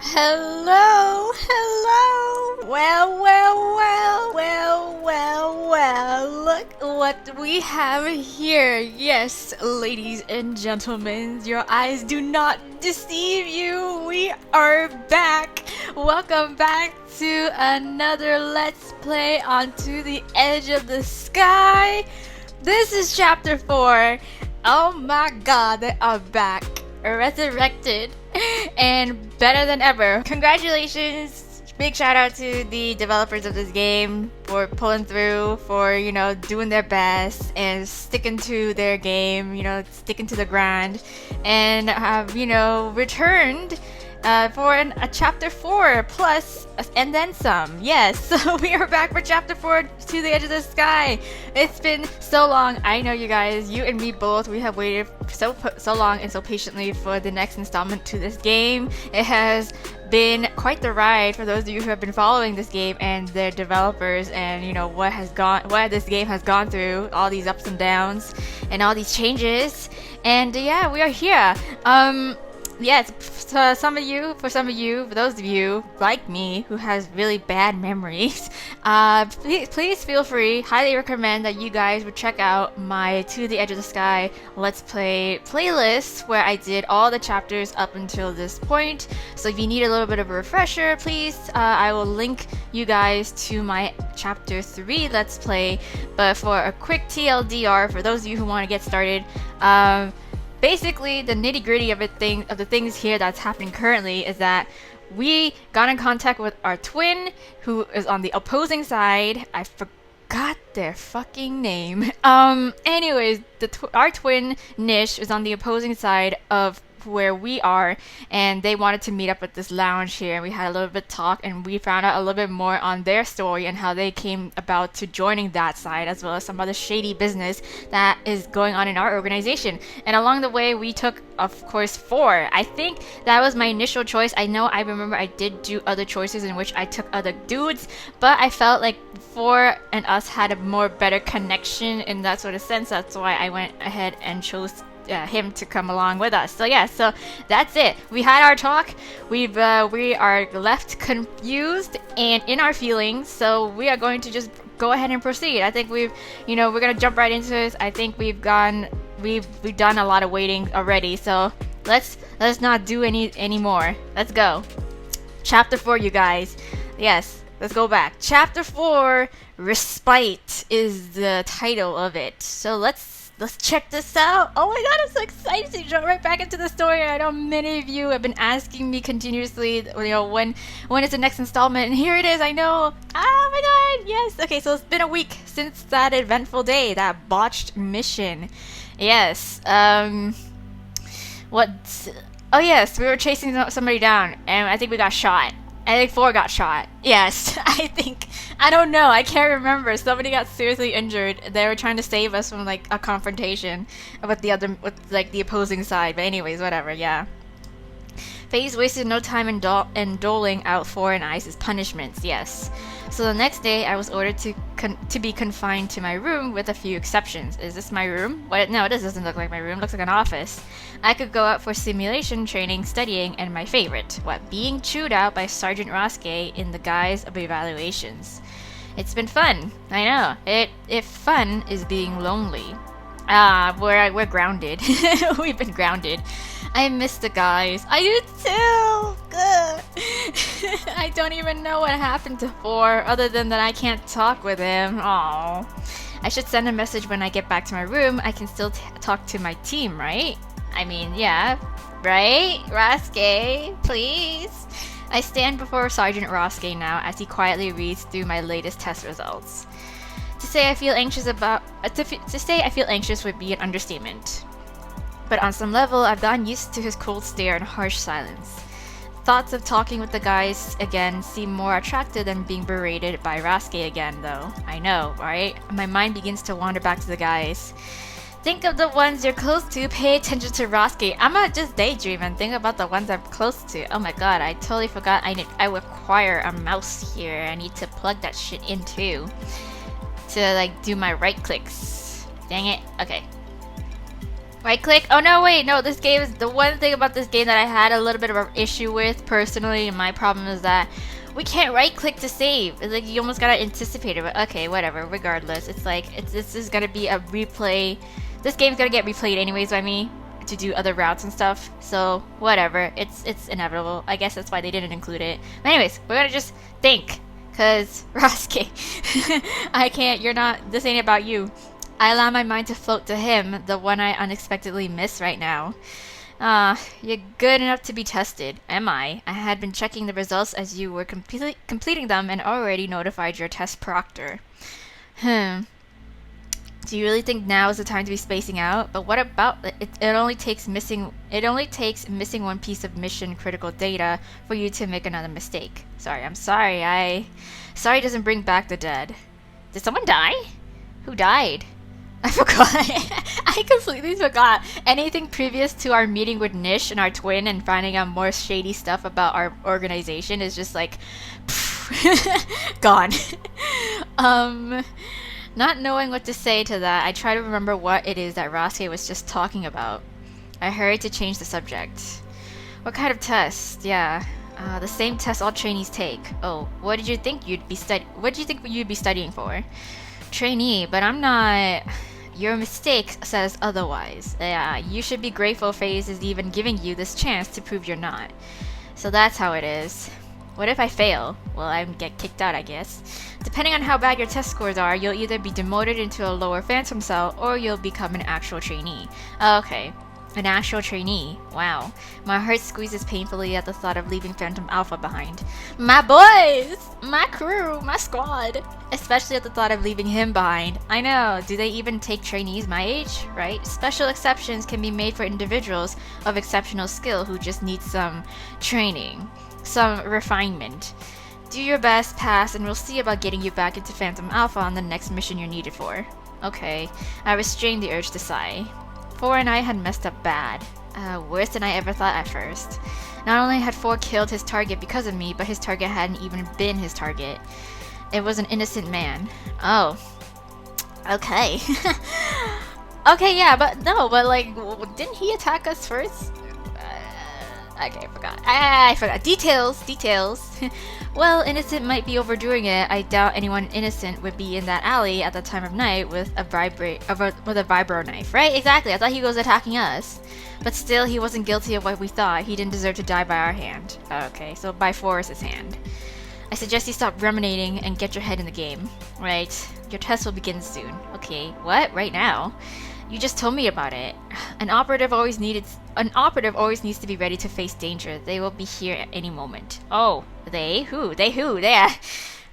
Hello, hello. Well. Look what we have here. Yes, ladies and gentlemen, your eyes do not deceive you. We are back. Welcome back to another Let's Play Onto the Edge of the Sky. This is chapter 4. Oh my god, they are back. Resurrected and better than ever. Congratulations! Big shout out to the developers of this game for pulling through, for doing their best and sticking to their game, sticking to the grind, and have returned for a chapter 4 plus and then some. Yes, so we are back for chapter 4 to the edge of the sky. It's been so long. I know you guys, you and me both, we have waited so long and so patiently for the next installment to this game. It has been quite the ride for those of you who have been following this game and their developers, and what this game has gone through, all these ups and downs and all these changes. And yeah, we are here. Yes, for some of you, for those of you like me who has really bad memories, please feel free. Highly recommend that you guys would check out my To the Edge of the Sky Let's Play playlist, where I did all the chapters up until this point. So if you need a little bit of a refresher, please, I will link you guys to my chapter 3 Let's Play. But for a quick TLDR, for those of you who want to get started, basically, the nitty-gritty of the things here that's happening currently is that we got in contact with our twin, who is on the opposing side. I forgot their fucking name. Anyways, our twin Nish is on the opposing side of where we are, and they wanted to meet up at this lounge here, and we had a little bit of talk, and we found out a little bit more on their story and how they came about to joining that side, as well as some other shady business that is going on in our organization. And along the way, we took, of course, 4. I think that was my initial choice. I remember I did do other choices in which I took other dudes, but I felt like 4 and us had a more better connection in that sort of sense. That's why I went ahead and chose him to come along with us. So yeah, so that's it. We had our talk. We are left confused and in our feelings. So we are going to just go ahead and proceed. I think we're gonna jump right into this. I think we've done a lot of waiting already. So let's not do any more. Let's go. Chapter 4, you guys. Yes, let's go back. Chapter 4, Respite is the title of it. So let's check this out. Oh my god, I'm so excited to jump right back into the story. I know many of you have been asking me continuously, when is the next installment, and here it is. I know. Oh my god, yes. Okay, so it's been a week since that eventful day, that botched mission. Yes. What? Oh yes, we were chasing somebody down, and I think we got shot. I think 4 got shot. Yes, I don't know. I can't remember. Somebody got seriously injured. They were trying to save us from like a confrontation with the opposing side. But anyways, whatever. Yeah. FaZe wasted no time in doling out 4 and Ice's punishments. Yes. So the next day, I was ordered to be confined to my room with a few exceptions. Is this my room? What? No, this doesn't look like my room. It looks like an office. I could go out for simulation training, studying, and my favorite, being chewed out by Sergeant Roske in the guise of evaluations. It's been fun. I know. If fun is being lonely. We're grounded. We've been grounded. I miss the guys. I do too. Good. I don't even know what happened to 4, other than that I can't talk with him. Aww. I should send a message when I get back to my room. I can still talk to my team, right? I mean, yeah. Right? Roske, please. I stand before Sergeant Roske now as he quietly reads through my latest test results. To say I feel anxious would be an understatement. But on some level, I've gotten used to his cold stare and harsh silence. Thoughts of talking with the guys again seem more attractive than being berated by Roske again, though. I know, right? My mind begins to wander back to the guys. Think of the ones you're close to. Pay attention to Roske. I'm not just daydreaming. Think about the ones I'm close to. Oh my god, I totally forgot I require a mouse here. I need to plug that shit in too. To do my right clicks. Dang it. Okay. Right click. Oh no, wait, no, this game is the one thing about this game that I had a little bit of an issue with personally, and my problem is that we can't right click to save. It's like you almost gotta anticipate it, but okay, whatever, regardless. It's like, this is gonna be a replay. This game's gonna get replayed anyways by me to do other routes and stuff, so whatever, it's inevitable. I guess that's why they didn't include it. But anyways, we're gonna just think, cause Rosuke, I can't, this ain't about you. I allow my mind to float to him, the one I unexpectedly miss right now. You're good enough to be tested. Am I? I had been checking the results as you were completing them and already notified your test proctor. Do you really think now is the time to be spacing out? But what about it? It only takes missing one piece of mission critical data for you to make another mistake. Sorry, I'm sorry. Sorry doesn't bring back the dead. Did someone die? Who died? I forgot. I completely forgot. Anything previous to our meeting with Nish and our twin and finding out more shady stuff about our organization is just like gone. Not knowing what to say to that, I try to remember what it is that Rosuke was just talking about. I hurried to change the subject. What kind of test? Yeah. The same test all trainees take. Oh, what did you think you'd be studying for? Trainee, but I'm not. Your mistake says otherwise. Yeah, you should be grateful FaZe is even giving you this chance to prove you're not. So that's how it is. What if I fail? Well, I get kicked out, I guess. Depending on how bad your test scores are, you'll either be demoted into a lower phantom cell or you'll become an actual trainee. Okay. An actual trainee. Wow. My heart squeezes painfully at the thought of leaving Phantom Alpha behind. My boys! My crew! My squad! Especially at the thought of leaving him behind. I know, do they even take trainees my age? Right? Special exceptions can be made for individuals of exceptional skill who just need some training. Some refinement. Do your best, pass, and we'll see about getting you back into Phantom Alpha on the next mission you're needed for. Okay. I restrained the urge to sigh. 4 and I had messed up bad. Worse than I ever thought at first. Not only had 4 killed his target because of me, but his target hadn't even been his target. It was an innocent man. Oh. Okay. Okay, yeah, but like, didn't he attack us first? Okay, I forgot. Details. Well, innocent might be overdoing it. I doubt anyone innocent would be in that alley at the time of night with a vibro knife, right? Exactly. I thought he was attacking us. But still, he wasn't guilty of what we thought. He didn't deserve to die by our hand. Okay, so by Forrest's hand. I suggest you stop ruminating and get your head in the game. Right. Your test will begin soon. Okay, what? Right now? You just told me about it. An operative always needs to be ready to face danger. They will be here at any moment. Oh, they? Who? They who? They are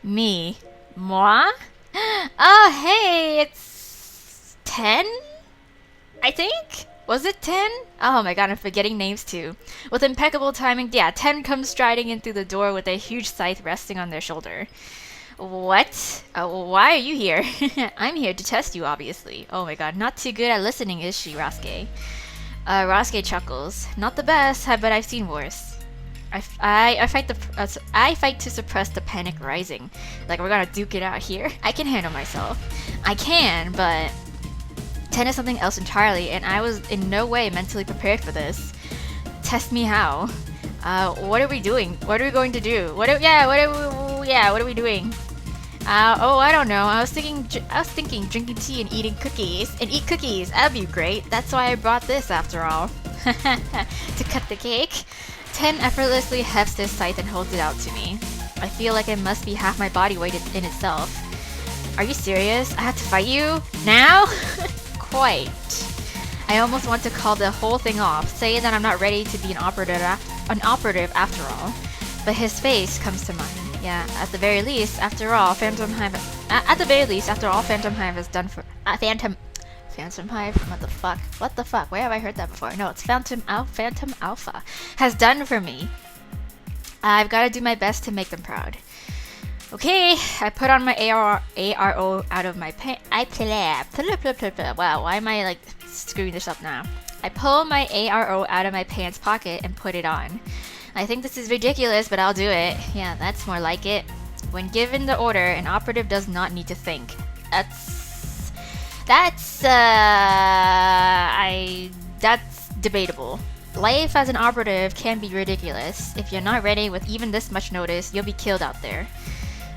me. Moi? Oh, hey, it's 10? I think? Was it 10? Oh my god, I'm forgetting names too. With impeccable timing, yeah, 10 comes striding in through the door with a huge scythe resting on their shoulder. What? Why are you here? I'm here to test you, obviously. Oh my god, not too good at listening, is she, Rosuke? Rosuke chuckles. Not the best, but I've seen worse. I fight to suppress the panic rising. Like, we're gonna duke it out here? I can handle myself. I can, but 10 is something else entirely, and I was in no way mentally prepared for this. Test me how? What are we doing? What are we going to do? What are we doing? Oh, I don't know. I was thinking drinking tea and eating cookies. And eat cookies. That'd be great. That's why I brought this after all. To cut the cake. 10 effortlessly hefts this scythe and holds it out to me. I feel like it must be half my body weight in itself. Are you serious? I have to fight you? Now? Quite. I almost want to call the whole thing off, say that I'm not ready to be an operative after all. But his face comes to mind. Yeah, at the very least, after all, Phantom Hive has done for Phantom Hive. What the fuck? Where have I heard that before? No, it's Phantom Alpha has done for me. I've got to do my best to make them proud. Okay, I put on my ARO out of my pants. Wow, why am I like screwing this up now? I pull my ARO out of my pants pocket and put it on. I think this is ridiculous, but I'll do it. Yeah, that's more like it. When given the order, an operative does not need to think. That's that's debatable. Life as an operative can be ridiculous. If you're not ready with even this much notice, you'll be killed out there.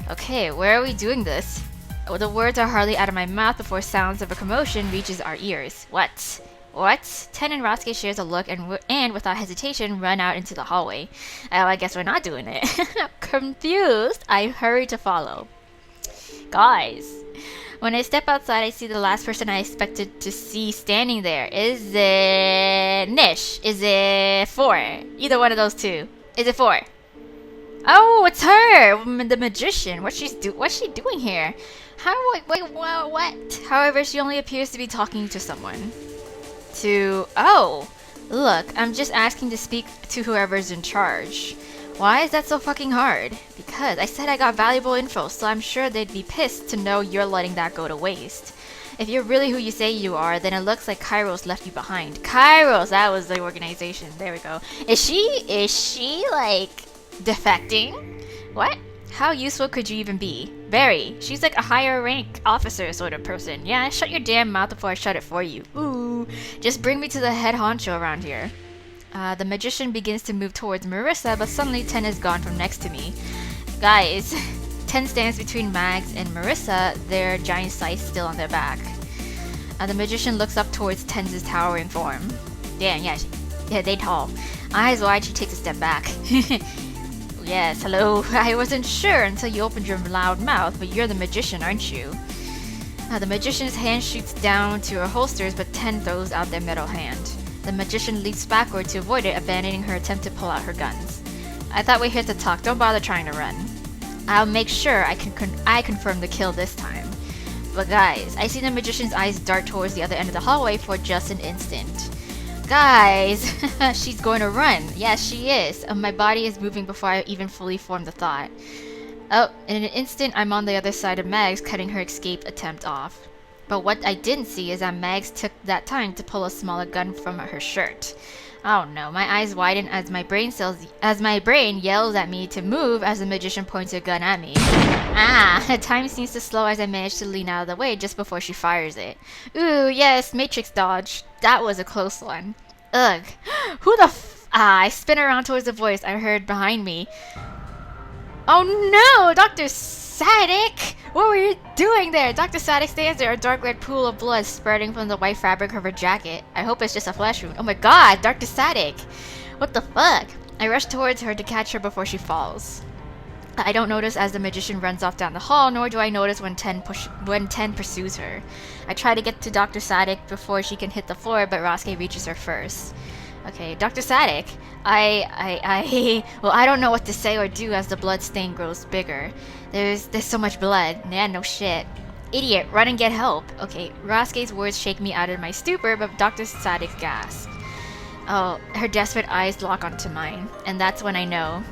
Okay, where are we doing this? Oh, the words are hardly out of my mouth before sounds of a commotion reaches our ears. What? What? Ten and Rasuke shares a look and without hesitation run out into the hallway. Oh, I guess we're not doing it. Confused, I hurry to follow. Guys, when I step outside, I see the last person I expected to see standing there. Is it Nish? Is it 4? Either one of those two. Is it 4? Oh, it's her! The magician. What's she doing here? What? However, she only appears to be talking to someone. Oh, look, I'm just asking to speak to whoever's in charge. Why is that so fucking hard? Because I said I got valuable info, so I'm sure they'd be pissed to know you're letting that go to waste. If you're really who you say you are, then it looks like Kairos left you behind. Kairos, that was the organization. There we go. Is she like defecting? What? How useful could you even be? Very. She's like a higher rank officer sort of person. Yeah, shut your damn mouth before I shut it for you. Ooh. Just bring me to the head honcho around here. The magician begins to move towards Marissa, but suddenly Ten is gone from next to me. Guys, Ten stands between Mags and Marissa, their giant size still on their back. The magician looks up towards Ten's towering form. Damn, yeah, they tall. Eyes wide, she takes a step back. Yes, hello. I wasn't sure until you opened your loud mouth, but you're the magician, aren't you? The magician's hand shoots down to her holsters, but Ten throws out their metal hand. The magician leaps backward to avoid it, abandoning her attempt to pull out her guns. I thought we're here to talk. Don't bother trying to run. I'll make sure I confirm the kill this time. But guys, I see the magician's eyes dart towards the other end of the hallway for just an instant. Guys, she's going to run. Yes, she is. My body is moving before I even fully form the thought. Oh, in an instant, I'm on the other side of Mags, cutting her escape attempt off. But what I didn't see is that Mags took that time to pull a smaller gun from her shirt. Oh no, my eyes widen as my brain yells at me to move as the magician points her gun at me. Time seems to slow as I manage to lean out of the way just before she fires it. Ooh, yes, Matrix dodge. That was a close one. Ugh. Who the I spin around towards the voice I heard behind me. Oh no, Dr. Sadik! What were you doing there? Dr. Sadik stands there, a dark red pool of blood spurting from the white fabric of her jacket. I hope it's just a flesh wound. Oh my god, Dr. Sadik! What the fuck? I rush towards her to catch her before she falls. I don't notice as the magician runs off down the hall, nor do I notice when Ten pursues her. I try to get to Dr. Sadik before she can hit the floor, but Rasuke reaches her first. Okay, Dr. Sadik, well, I don't know what to say or do as the blood stain grows bigger. There's so much blood. Yeah, no shit. Idiot, run and get help. Okay, Rasuke's words shake me out of my stupor, but Dr. Sadik gasps. Oh, her desperate eyes lock onto mine, and that's when I know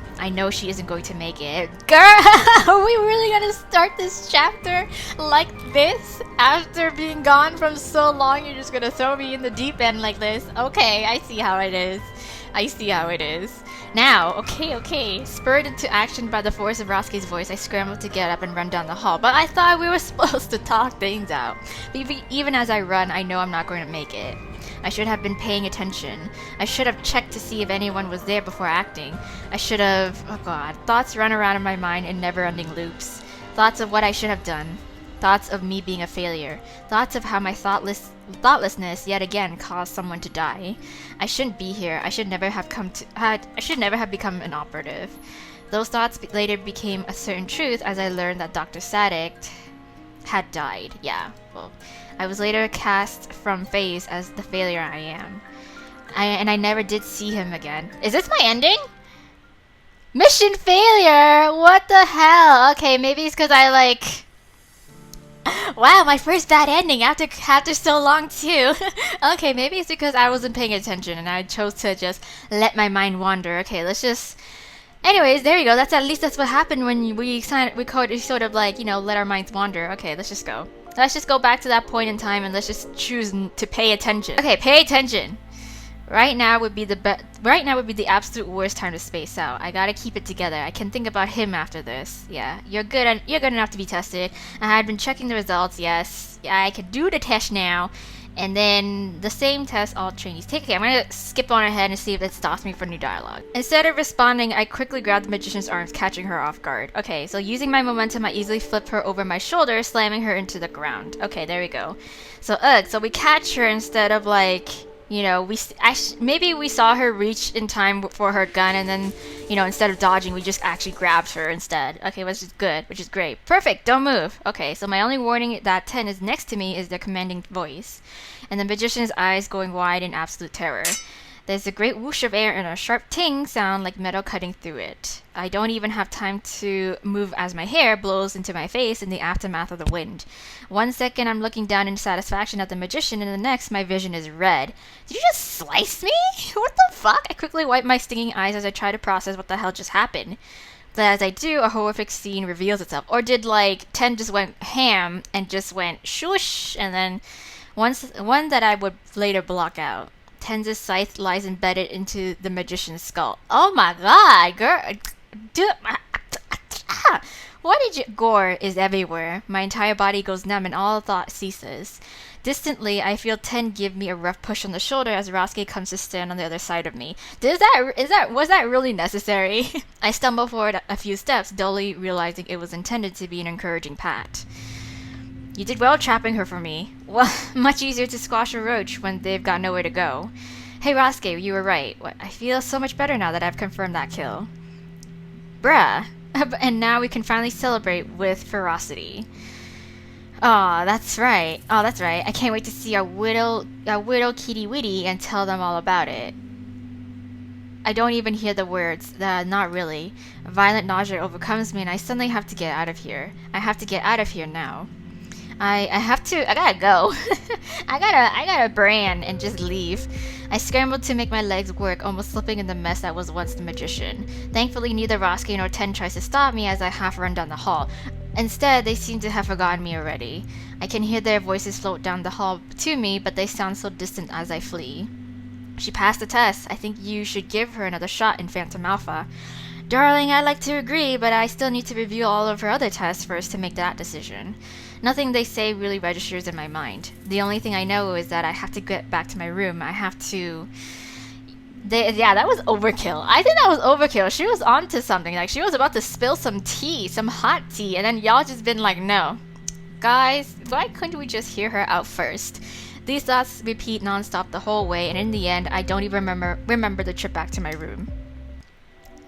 she isn't going to make it. Girl, are we really gonna start this chapter like this? After being gone from so long, you're just gonna throw me in the deep end like this? Okay, I see how it is. Now, okay. Spurred into action by the force of Rasuke's voice, I scrambled to get up and run down the hall, but I thought we were supposed to talk things out. Even as I run, I know I'm not going to make it. I should have been paying attention. I should have checked to see if anyone was there before acting. I should have... Oh god. Thoughts run around in my mind in never-ending loops. Thoughts of what I should have done. Thoughts of me being a failure. Thoughts of how my thoughtlessness yet again caused someone to die. I shouldn't be here. I should never have become an operative. Those thoughts later became a certain truth as I learned that Dr. Sadik had died. Yeah, well, I was later cast from phase as the failure I am. And I never did see him again. Is this my ending? Mission failure! What the hell? Okay, maybe it's because I like... Wow, my first bad ending after so long too. Okay, maybe it's because I wasn't paying attention and I chose to just let my mind wander. Okay, let's just... Anyways, there you go. That's what happened when we sort of like, you know, let our minds wander. Okay, let's just go. Let's just go back to that point in time and let's just choose to pay attention. Okay, pay attention. Right now would be right now would be the absolute worst time to space out. I gotta keep it together. I can think about him after this. Yeah, you're good enough to be tested. I had been checking the results. Yes, yeah, I could do the test now, and then the same test all trainees take. Okay, I'm gonna skip on ahead and see if it stops me for new dialogue. Instead of responding, I quickly grabbed the magician's arms, catching her off guard. Okay, so using my momentum, I easily flip her over my shoulder, slamming her into the ground. Okay, there we go. So so we catch her instead of like. You know, maybe we saw her reach in time for her gun, and then, you know, instead of dodging, we just actually grabbed her instead. Okay, which is good, which is great. Perfect, don't move. Okay, so my only warning that 10 is next to me is the commanding voice, and the magician's eyes going wide in absolute terror. There's a great whoosh of air and a sharp ting sound like metal cutting through it. I don't even have time to move as my hair blows into my face in the aftermath of the wind. 1 second I'm looking down in satisfaction at the magician, and the next my vision is red. Did you just slice me? What the fuck? I quickly wipe my stinging eyes as I try to process what the hell just happened. But as I do, a horrific scene reveals itself. Or did like 10 just went ham and just went shoosh, and then one that I would later block out. Ten's scythe lies embedded into the magician's skull. Oh my god, girl. What did you... Gore is everywhere. My entire body goes numb and all thought ceases. Distantly, I feel Ten give me a rough push on the shoulder as Rasuke comes to stand on the other side of me. Was that really necessary? I stumble forward a few steps, dully realizing it was intended to be an encouraging pat. You did well trapping her for me. Well, much easier to squash a roach when they've got nowhere to go. Hey Rasuke, you were right. I feel so much better now that I've confirmed that kill. Bruh. And now we can finally celebrate with ferocity. Aw, that's right. Oh, that's right. I can't wait to see our widow kitty witty and tell them all about it. I don't even hear the words. Not really. A violent nausea overcomes me and I suddenly have to get out of here. I have to get out of here now. I gotta go. I gotta brand and just leave. I scrambled to make my legs work, almost slipping in the mess that was once the magician. Thankfully, neither Rasuke nor Ten tries to stop me as I half run down the hall. Instead, they seem to have forgotten me already. I can hear their voices float down the hall to me, but they sound so distant as I flee. She passed the test. I think you should give her another shot in Phantom Alpha. Darling, I'd like to agree, but I still need to review all of her other tests first to make that decision. Nothing they say really registers in my mind. The only thing I know is that I have to get back to my room. I have to... Yeah, that was overkill. I think that was overkill. She was onto something. Like, she was about to spill some tea, some hot tea, and then y'all just been like, no. Guys, why couldn't we just hear her out first? These thoughts repeat nonstop the whole way, and in the end, I don't even remember the trip back to my room.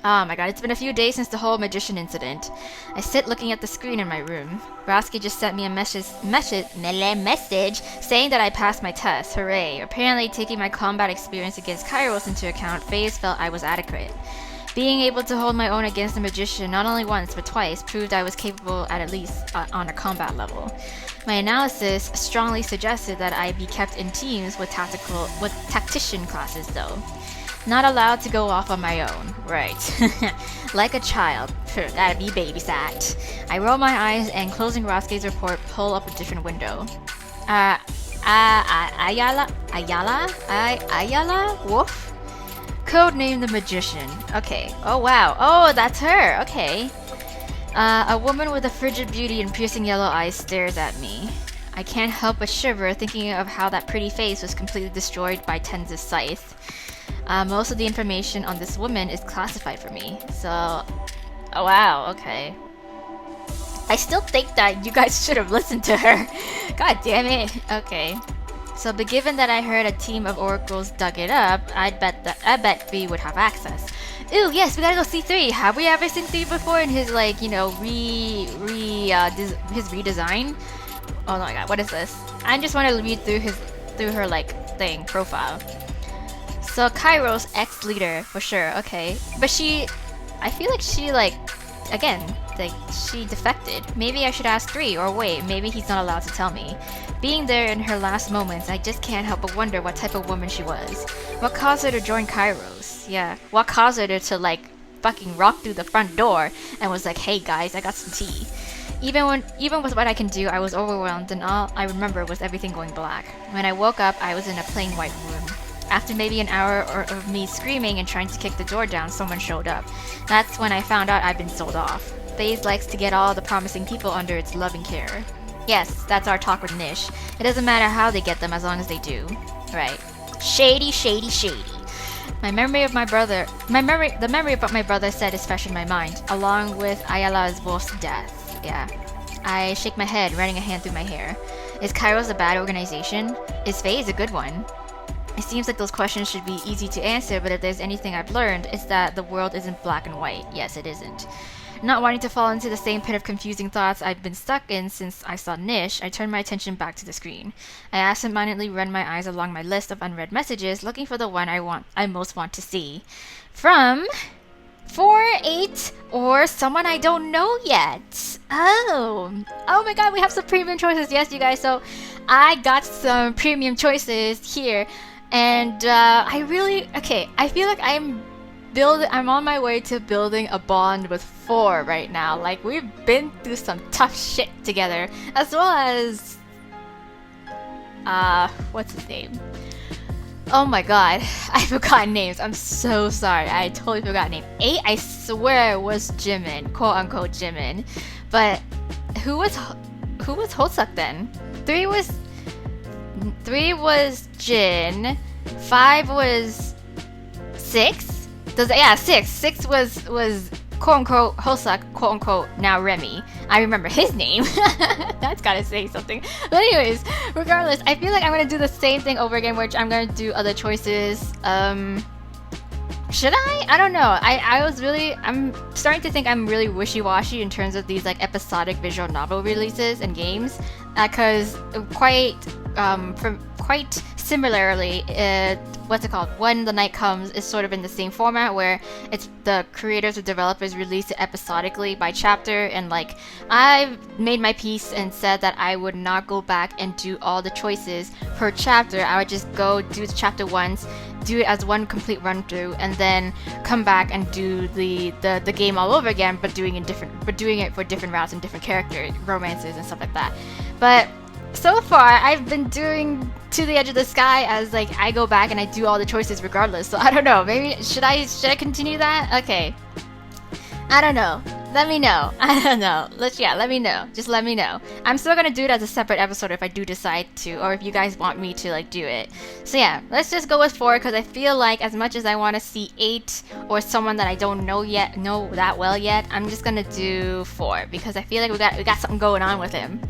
Oh my god, it's been a few days since the whole magician incident. I sit looking at the screen in my room. Rasuke just sent me a message saying that I passed my test. Hooray. Apparently, taking my combat experience against Kairos into account, FaZe felt I was adequate. Being able to hold my own against the magician not only once but twice proved I was capable at least on a combat level. My analysis strongly suggested that I be kept in teams with tactician classes though. Not allowed to go off on my own. Right. Like a child. That'd be babysat. I roll my eyes and, closing Rasuke's report, pull up a different window. Ayala? Woof? Codename the Magician. Okay. Oh wow. Oh, that's her. Okay. A woman with a frigid beauty and piercing yellow eyes stares at me. I can't help but shiver thinking of how that pretty face was completely destroyed by Ten's scythe. Most of the information on this woman is classified for me, so... Oh wow, okay. I still think that you guys should have listened to her. God damn it. Okay. So, but given that I heard a team of oracles dug it up, I bet we would have access. Ooh, yes, we gotta go see 3. Have we ever seen 3 before in his, like, you know, his redesign? Oh my god, what is this? I just want to read through her, like, profile. So Kairos, ex-leader, for sure, okay. But I feel like she, like, again, like, she defected. Maybe I should ask 3, or wait, maybe he's not allowed to tell me. Being there in her last moments, I just can't help but wonder what type of woman she was. What caused her to join Kairos? Yeah, what caused her to, like, fucking rock through the front door and was like, hey guys, I got some tea. Even with what I can do, I was overwhelmed and all I remember was everything going black. When I woke up, I was in a plain white room. after maybe an hour of me screaming and trying to kick the door down, someone showed up. That's when I found out I'd been sold off. FaZe likes to get all the promising people under its loving care. Yes, that's our talk with Nish. It doesn't matter how they get them as long as they do. Right. Shady, shady, shady. The memory of my brother said is fresh in my mind, along with Ayala's wolf's death. Yeah. I shake my head, running a hand through my hair. Is Kairos a bad organization? Is FaZe a good one? It seems like those questions should be easy to answer, but if there's anything I've learned, it's that the world isn't black and white. Yes, it isn't. Not wanting to fall into the same pit of confusing thoughts I've been stuck in since I saw Nish, I turned my attention back to the screen. I absentmindedly run my eyes along my list of unread messages, looking for the one I most want to see. From 4-8 or someone I don't know yet. Oh my god, we have some premium choices. Yes, you guys, so I got some premium choices here, and I feel like I'm on my way to building a bond with 4 right now. Like, we've been through some tough shit together, as well as what's his name? Oh my god, I forgot names. I'm so sorry. I totally forgot name. 8, I swear, was Jimin, quote unquote Jimin. But who was Hoseok then? 3 was Jin. 5 was 6. 6 was quote unquote Hoseok, quote unquote now Remy. I remember his name. That's gotta say something. But anyways, regardless, I feel like I'm gonna do the same thing over again, which I'm gonna do other choices. Should I? I don't know. I'm starting to think I'm really wishy-washy in terms of these like episodic visual novel releases and games, because quite similarly, what's it called? When the Night Comes is sort of in the same format where it's the creators or developers release it episodically by chapter, and like I've made my peace and said that I would not go back and do all the choices per chapter. I would just go do the chapter once, do it as one complete run through, and then come back and do the game all over again, but doing it for different routes and different character romances and stuff like that. But so far, I've been doing To the Edge of the Sky as like I go back and I do all the choices regardless. So I don't know. Maybe should I continue that? Okay. I don't know. Let me know. I don't know. Let me know. Just let me know. I'm still gonna do it as a separate episode if I do decide to, or if you guys want me to like do it. So yeah, let's just go with 4, because I feel like as much as I want to see 8 or someone that I don't know that well yet, I'm just gonna do 4 because I feel like we got something going on with him.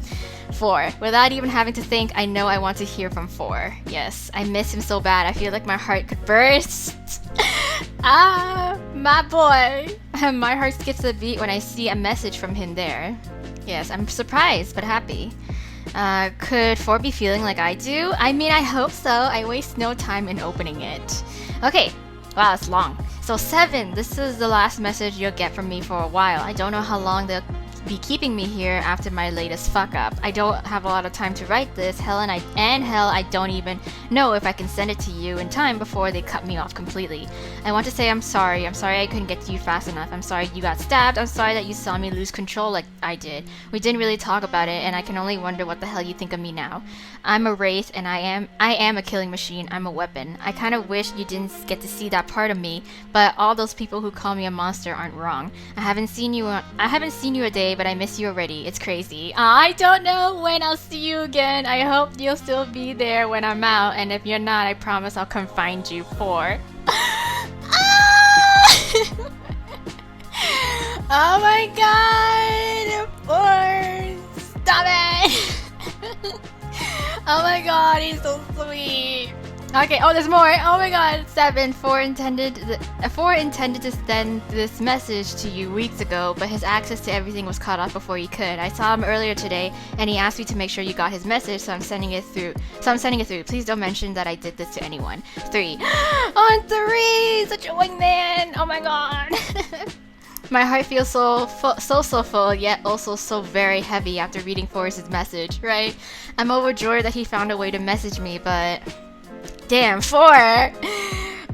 4. Without even having to think, I know I want to hear from 4. Yes, I miss him so bad. I feel like my heart could burst. My boy. My heart skips a beat when I see a message from him there. Yes, I'm surprised but happy. Could 4 be feeling like I do? I mean, I hope so. I waste no time in opening it. Okay. Wow, it's long. So 7. This is the last message you'll get from me for a while. I don't know how long they'll be keeping me here after my latest fuck up. I don't have a lot of time to write this. Hell, I don't even know if I can send it to you in time before they cut me off completely. I want to say I'm sorry. I'm sorry I couldn't get to you fast enough. I'm sorry you got stabbed. I'm sorry that you saw me lose control like I did. We didn't really talk about it, and I can only wonder what the hell you think of me now. I'm a wraith, and I am a killing machine. I'm a weapon. I kind of wish you didn't get to see that part of me, but all those people who call me a monster aren't wrong. I haven't seen you a day, but I miss you already. It's crazy. I don't know when I'll see you again. I hope you'll still be there when I'm out, and if you're not, I promise I'll come find you for. Oh my god! 4! Stop it! Oh my god, he's so sweet. Okay, oh, there's more. Oh my god, 7. 4 intended to send this message to you weeks ago, but his access to everything was cut off before he could. I saw him earlier today, and he asked me to make sure you got his message, so I'm sending it through. Please don't mention that I did this to anyone. 3. On 3! Such a wingman! Oh my god! My heart feels so full, yet also so very heavy after reading Forrest's message, right? I'm overjoyed that he found a way to message me, but damn, 4! I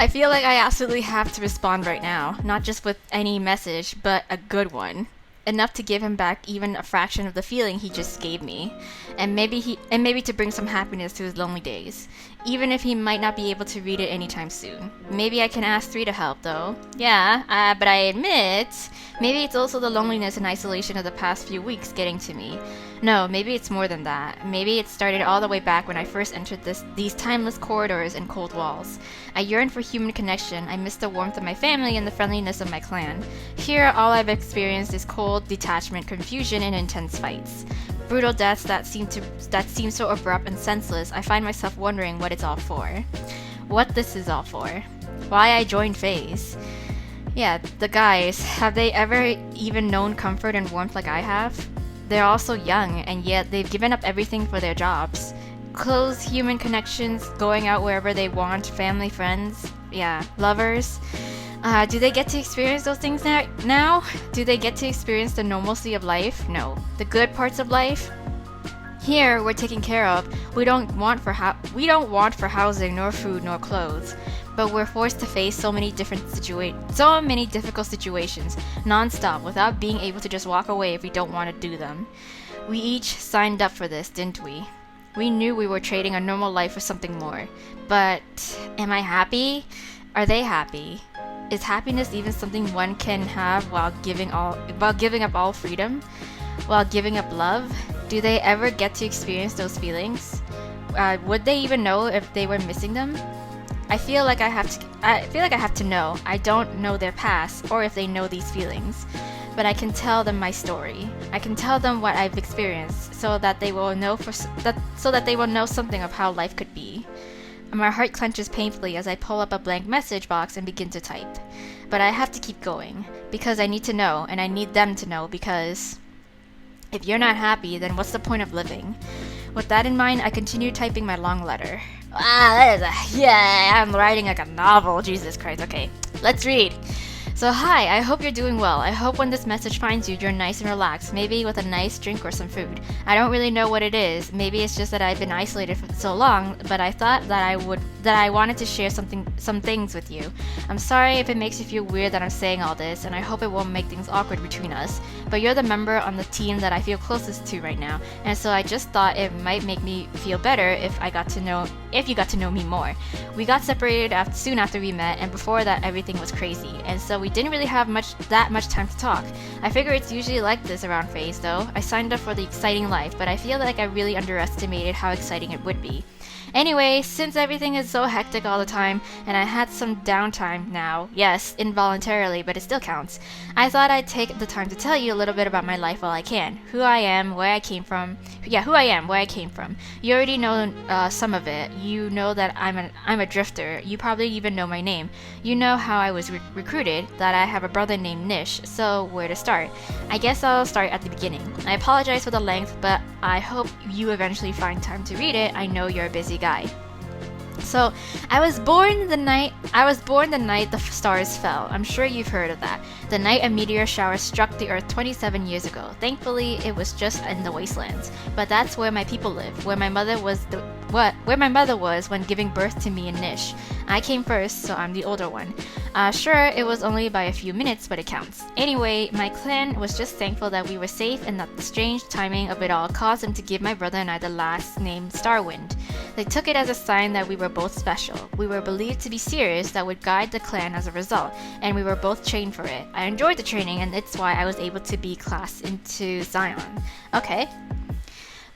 feel like I absolutely have to respond right now. Not just with any message, but a good one. Enough to give him back even a fraction of the feeling he just gave me. And maybe to bring some happiness to his lonely days. even if he might not be able to read it anytime soon. Maybe I can ask 3 to help, though. Yeah, but I admit, maybe it's also the loneliness and isolation of the past few weeks getting to me. No, maybe it's more than that. Maybe it started all the way back when I first entered these timeless corridors and cold walls. I yearn for human connection. I miss the warmth of my family and the friendliness of my clan. Here, all I've experienced is cold, detachment, confusion, and intense fights. Brutal deaths that seem so abrupt and senseless. I find myself wondering what it's all for. What this is all for. Why I joined FaZe. Yeah, the guys, have they ever even known comfort and warmth like I have? They're all so young, and yet they've given up everything for their jobs. Close human connections, going out wherever they want, family, friends, yeah, lovers. Do they get to experience those things now? Do they get to experience the normalcy of life? No. The good parts of life? Here, we're taken care of. We don't want for housing, nor food, nor clothes. But we're forced to face so many difficult situations, non-stop, without being able to just walk away if we don't want to do them. We each signed up for this, didn't we? We knew we were trading a normal life for something more. But am I happy? Are they happy? Is happiness even something one can have while giving up all freedom? While giving up love? Do they ever get to experience those feelings? Would they even know if they were missing them? I feel like I have to know. I don't know their past or if they know these feelings, but I can tell them my story. I can tell them what I've experienced so that they will know something of how life could be. My heart clenches painfully as I pull up a blank message box and begin to type. But I have to keep going because I need to know, and I need them to know, because if you're not happy, then what's the point of living? With that in mind, I continue typing my long letter. I'm writing like a novel. Jesus Christ. Okay, let's read. So hi, I hope you're doing well. I hope when this message finds you, you're nice and relaxed, maybe with a nice drink or some food. I don't really know what it is. Maybe it's just that I've been isolated for so long, but I thought that I wanted to share some things with you. I'm sorry if it makes you feel weird that I'm saying all this, and I hope it won't make things awkward between us. But you're the member on the team that I feel closest to right now, and so I just thought it might make me feel better if you got to know me more. We got separated soon after we met, and before that everything was crazy, and so we didn't really have that much time to talk. I figure it's usually like this around FaZe though. I signed up for the exciting life, but I feel like I really underestimated how exciting it would be. Anyway, since everything is so hectic all the time, and I had some downtime now, yes, involuntarily, but it still counts, I thought I'd take the time to tell you a little bit about my life while I can. Who I am, where I came from. You already know some of it. You know that I'm a drifter. You probably even know my name. You know how I was recruited, that I have a brother named Nish, so where to start? I guess I'll start at the beginning. I apologize for the length, but I hope you eventually find time to read it. I know you're a busy guy. So, I was born the night the stars fell. I'm sure you've heard of that. The night a meteor shower struck the Earth 27 years ago. Thankfully, it was just in the wastelands. But that's where my people live, where my mother was when giving birth to me and Nish. I came first, so I'm the older one. Sure, it was only by a few minutes, but it counts. Anyway, my clan was just thankful that we were safe and that the strange timing of it all caused them to give my brother and I the last name Starwind. They took it as a sign that we were both special. We were believed to be seers that would guide the clan as a result, and we were both trained for it. I enjoyed the training, and it's why I was able to be classed into Zion. Okay.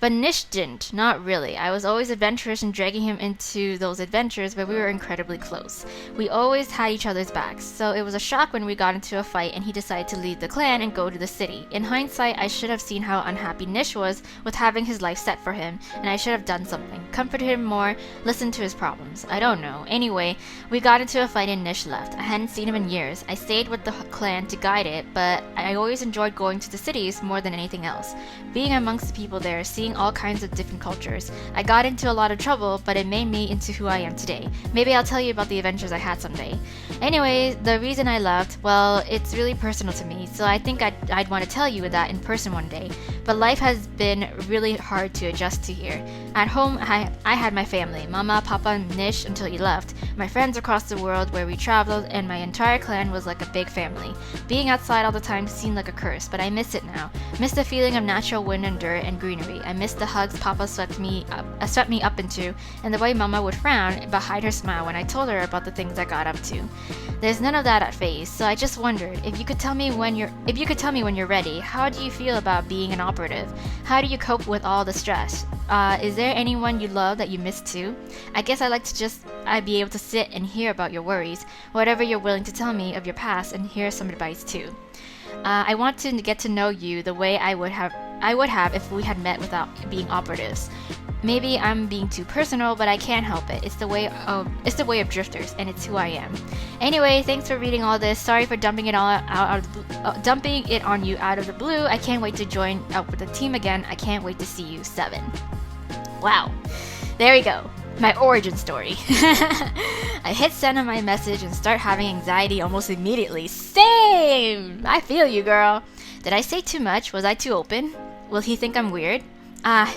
But Nish didn't, not really. I was always adventurous and dragging him into those adventures, but we were incredibly close. We always had each other's backs, so it was a shock when we got into a fight and he decided to leave the clan and go to the city. In hindsight, I should have seen how unhappy Nish was with having his life set for him, and I should have done something. Comforted him more, listened to his problems. I don't know. Anyway, we got into a fight and Nish left. I hadn't seen him in years. I stayed with the clan to guide it, but I always enjoyed going to the cities more than anything else. Being amongst the people there, seeing all kinds of different cultures. I got into a lot of trouble, but it made me into who I am today. Maybe I'll tell you about the adventures I had someday. Anyway, the reason I left, well, it's really personal to me, so I think I'd want to tell you that in person one day. But life has been really hard to adjust to here. At home, I had my family, Mama, Papa, and Nish until he left, my friends across the world where we traveled, and my entire clan was like a big family. Being outside all the time seemed like a curse, but I miss it now. Miss the feeling of natural wind and dirt and greenery. I miss the hugs Papa swept me up into, and the way Mama would frown behind her smile when I told her about the things I got up to. There's none of that at Phase, so I just wondered if you could tell me when you're ready. How do you feel about being an operative? How do you cope with all the stress? Is there anyone you love that you miss too? I guess I'd be able to sit and hear about your worries, whatever you're willing to tell me of your past, and hear some advice too. I want to get to know you the way I would have if we had met without being operatives. Maybe I'm being too personal, but I can't help it. It's the way of drifters, and it's who I am. Anyway, thanks for reading all this. Sorry for dumping it on you out of the blue. I can't wait to join up with the team again. I can't wait to see you. 7. Wow. There we go. My origin story. I hit send on my message and start having anxiety almost immediately. Same! I feel you, girl. Did I say too much? Was I too open? Will he think I'm weird?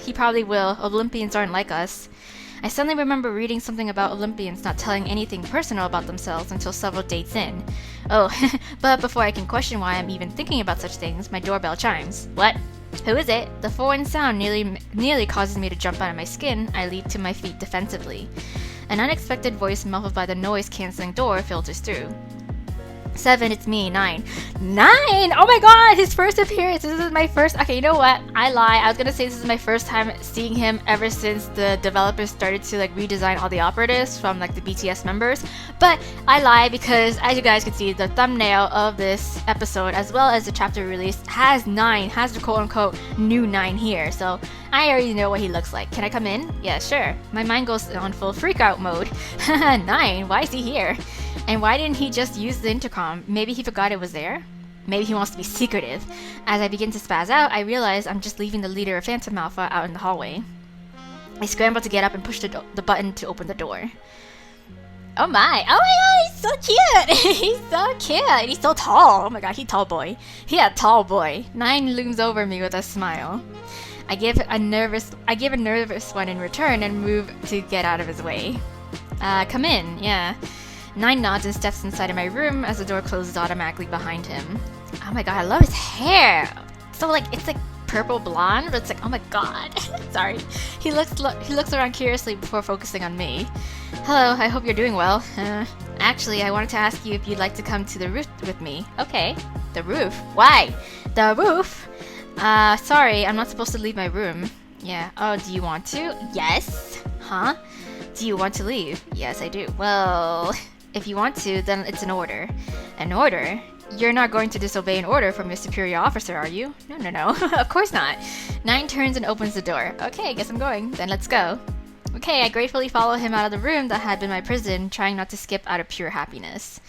He probably will. Olympians aren't like us. I suddenly remember reading something about Olympians not telling anything personal about themselves until several dates in. Oh, but before I can question why I'm even thinking about such things, my doorbell chimes. What? Who is it? The foreign sound nearly causes me to jump out of my skin. I leap to my feet defensively. An unexpected voice muffled by the noise-canceling door filters through. 7, it's me. 9. 9! Oh my god, his first appearance. This is my first. Okay, you know what? I lie. I was gonna say this is my first time seeing him ever since the developers started to redesign all the operatives from the BTS members. But I lie because, as you guys can see, the thumbnail of this episode, as well as the chapter release, has the quote-unquote new 9 here. So I already know what he looks like. Can I come in? Yeah, sure. My mind goes on full freak-out mode. 9? Why is he here? And why didn't he just use the intercom? Maybe he forgot it was there? Maybe he wants to be secretive. As I begin to spaz out, I realize I'm just leaving the leader of Phantom Alpha out in the hallway. I scramble to get up and push the button to open the door. Oh my god, he's so cute! He's so cute! He's so tall! Oh my god, he's tall boy. He a tall boy. 9 looms over me with a smile. I give a nervous one in return and move to get out of his way. Come in, yeah. 9 nods and steps inside of my room as the door closes automatically behind him. Oh my god, I love his hair! So it's purple blonde, but it's oh my god. Sorry. He looks around curiously before focusing on me. Hello, I hope you're doing well. Actually, I wanted to ask you if you'd like to come to the roof with me. Okay. The roof? Why? The roof? Sorry, I'm not supposed to leave my room. Yeah. Oh, do you want to? Yes. Huh? Do you want to leave? Yes, I do. Well, if you want to, then it's an order. An order? You're not going to disobey an order from your superior officer, are you? No. Of course not. 9 turns and opens the door. Okay, I guess I'm going. Then let's go. Okay, I gratefully follow him out of the room that had been my prison, trying not to skip out of pure happiness.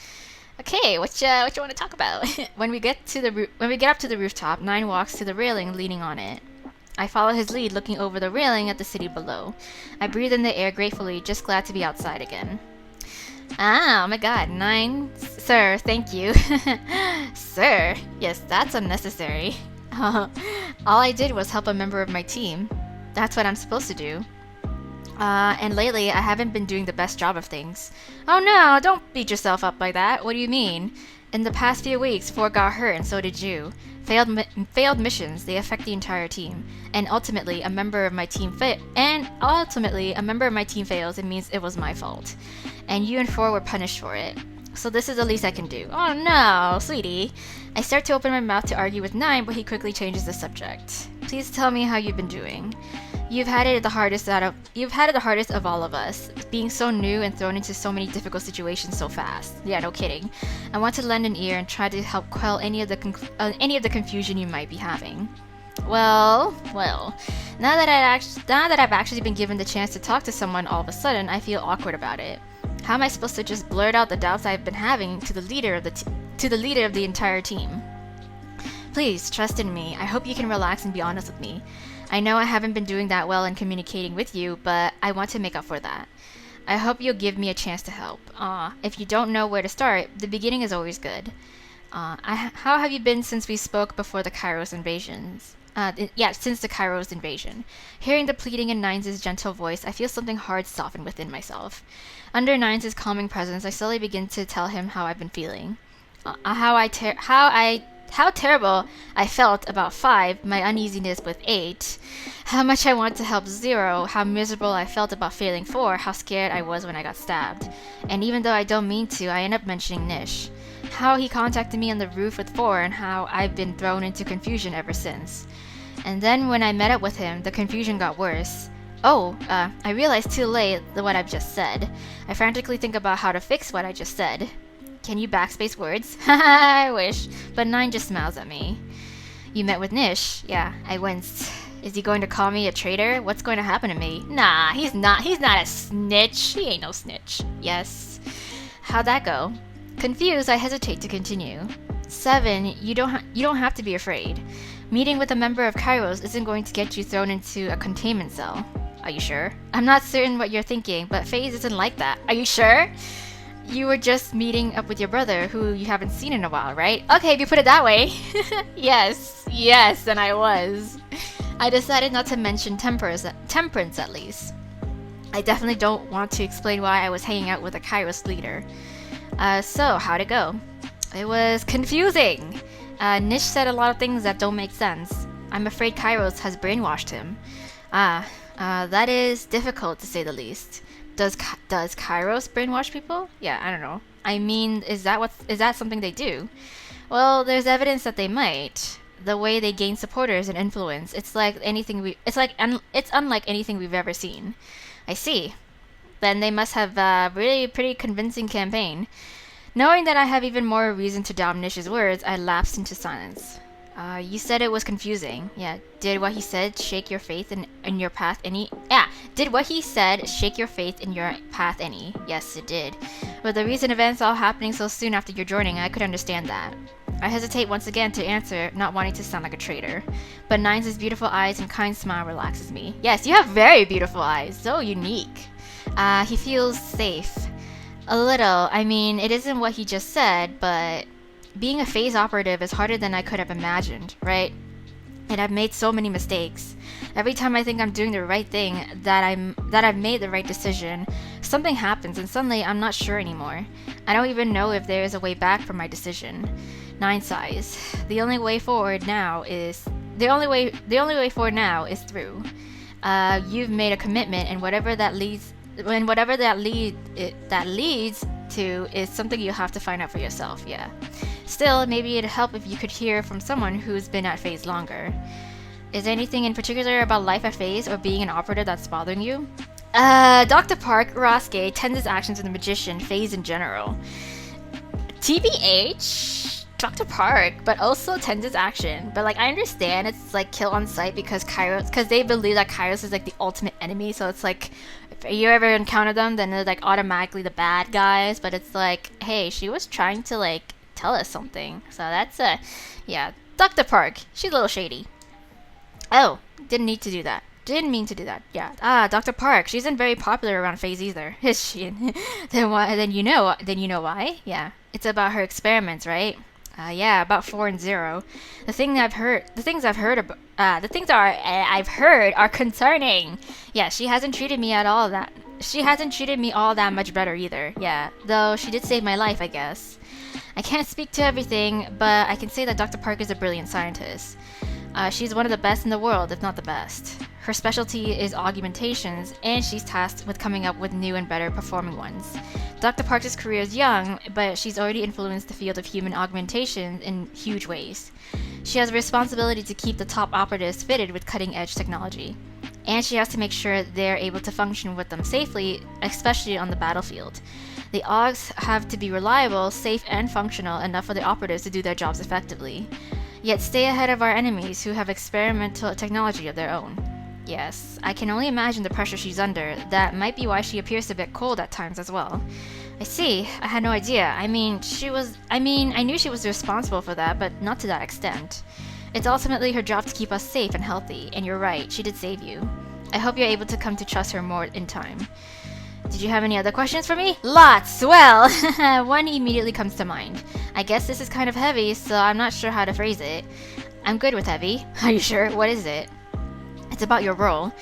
Okay, what you want to talk about? When we get up to the rooftop, 9 walks to the railing, leaning on it. I follow his lead, looking over the railing at the city below. I breathe in the air gratefully, just glad to be outside again. Oh my god, 9. Sir, thank you. Sir? Yes, that's unnecessary. All I did was help a member of my team. That's what I'm supposed to do. And lately, I haven't been doing the best job of things. Oh no, don't beat yourself up like that. What do you mean? In the past few weeks, 4 got hurt and so did you. Failed missions, they affect the entire team. And ultimately, a member of my team fails, it means it was my fault. And you and 4 were punished for it. So this is the least I can do. Oh no, sweetie. I start to open my mouth to argue with 9, but he quickly changes the subject. Please tell me how you've been doing. You've had it the hardest of all of us, being so new and thrown into so many difficult situations so fast. Yeah, no kidding. I want to lend an ear and try to help quell any of the confusion you might be having. Well. Now that I've actually been given the chance to talk to someone all of a sudden, I feel awkward about it. How am I supposed to just blurt out the doubts I've been having to the leader of the entire team? Please, trust in me. I hope you can relax and be honest with me. I know I haven't been doing that well in communicating with you, but I want to make up for that. I hope you'll give me a chance to help. If you don't know where to start, the beginning is always good. How have you been since we spoke before the Kairos invasions? Since the Kairos invasion. Hearing the pleading in Nines' gentle voice, I feel something hard soften within myself. Under Nines' calming presence, I slowly begin to tell him how I've been feeling. How terrible I felt about 5, my uneasiness with 8, how much I want to help 0, how miserable I felt about failing 4, how scared I was when I got stabbed. And even though I don't mean to, I end up mentioning Nish. How he contacted me on the roof with 4 and how I've been thrown into confusion ever since. And then when I met up with him, the confusion got worse. I realized too late what I've just said. I frantically think about how to fix what I just said. Can you backspace words? I wish. But 9 just smiles at me. You met with Nish? Yeah, I winced. Is he going to call me a traitor? What's going to happen to me? Nah, he's not a snitch. He ain't no snitch. Yes. How'd that go? Confused, I hesitate to continue. 7, you don't have to be afraid. Meeting with a member of Kairos isn't going to get you thrown into a containment cell. Are you sure? I'm not certain what you're thinking, but FaZe isn't like that. Are you sure? You were just meeting up with your brother, who you haven't seen in a while, right? Okay, if you put it that way. Yes, and I was. I decided not to mention temperance at least. I definitely don't want to explain why I was hanging out with a Kairos leader. So, how'd it go? It was confusing. Nish said a lot of things that don't make sense. I'm afraid Kairos has brainwashed him. That is difficult to say the least. Does Kairos brainwash people? Yeah, I don't know. I mean, is that something they do? Well, there's evidence that they might. The way they gain supporters and influence, it's unlike anything we've ever seen. I see. Then they must have a really pretty convincing campaign. Knowing that I have even more reason to doubt Nish's words, I lapsed into silence. You said it was confusing. Yeah. Did what he said shake your faith in your path any? Yeah. Did what he said shake your faith in your path any? Yes, it did. With the recent events all happening so soon after your joining, I could understand that. I hesitate once again to answer, not wanting to sound like a traitor. But Nines' beautiful eyes and kind smile relaxes me. Yes, you have very beautiful eyes. So unique. He feels safe. A little. I mean, it isn't what he just said, but being a FaZe operative is harder than I could have imagined, right? And I've made so many mistakes. Every time I think I'm doing the right thing, that I've made the right decision, something happens and suddenly I'm not sure anymore. I don't even know if there is a way back from my decision. 9 sighs. The only way forward now is through. You've made a commitment, and whatever that leads to is something you have to find out for yourself. Yeah. Still, maybe it'd help if you could hear from someone who's been at FaZe longer. Is there anything in particular about life at FaZe or being an operative that's bothering you? Dr. Park, Rosuke, tends his actions in the Magician, FaZe in general. TBH, Dr. Park, but also tends his action. But like, I understand it's like kill on sight because they believe that Kairos is like the ultimate enemy. So it's like, if you ever encounter them, then they're like automatically the bad guys. But it's like, hey, she was trying to like tell us something. So that's yeah, Dr. Park, she's a little shady. Oh, didn't need to do that. Didn't mean to do that. Yeah. Dr. Park. She isn't very popular around FaZe either, is she? Then why? Then you know why? Yeah. It's about her experiments, right? Yeah, about 4 and 0. The things I've heard are concerning. Yeah, she hasn't treated me all that much better either. Yeah, though she did save my life, I guess. I can't speak to everything, but I can say that Dr. Park is a brilliant scientist. She's one of the best in the world, if not the best. Her specialty is augmentations, and she's tasked with coming up with new and better performing ones. Dr. Park's career is young, but she's already influenced the field of human augmentation in huge ways. She has a responsibility to keep the top operatives fitted with cutting-edge technology, and she has to make sure they're able to function with them safely, especially on the battlefield. The augs have to be reliable, safe, and functional enough for the operatives to do their jobs effectively, yet stay ahead of our enemies who have experimental technology of their own. Yes, I can only imagine the pressure she's under. That might be why she appears a bit cold at times as well. I see. I had no idea. I knew she was responsible for that, but not to that extent. It's ultimately her job to keep us safe and healthy, and you're right, she did save you. I hope you're able to come to trust her more in time. Did you have any other questions for me? Lots! Well, one immediately comes to mind. I guess this is kind of heavy, so I'm not sure how to phrase it. I'm good with heavy. Are you sure? What is it? It's about your role.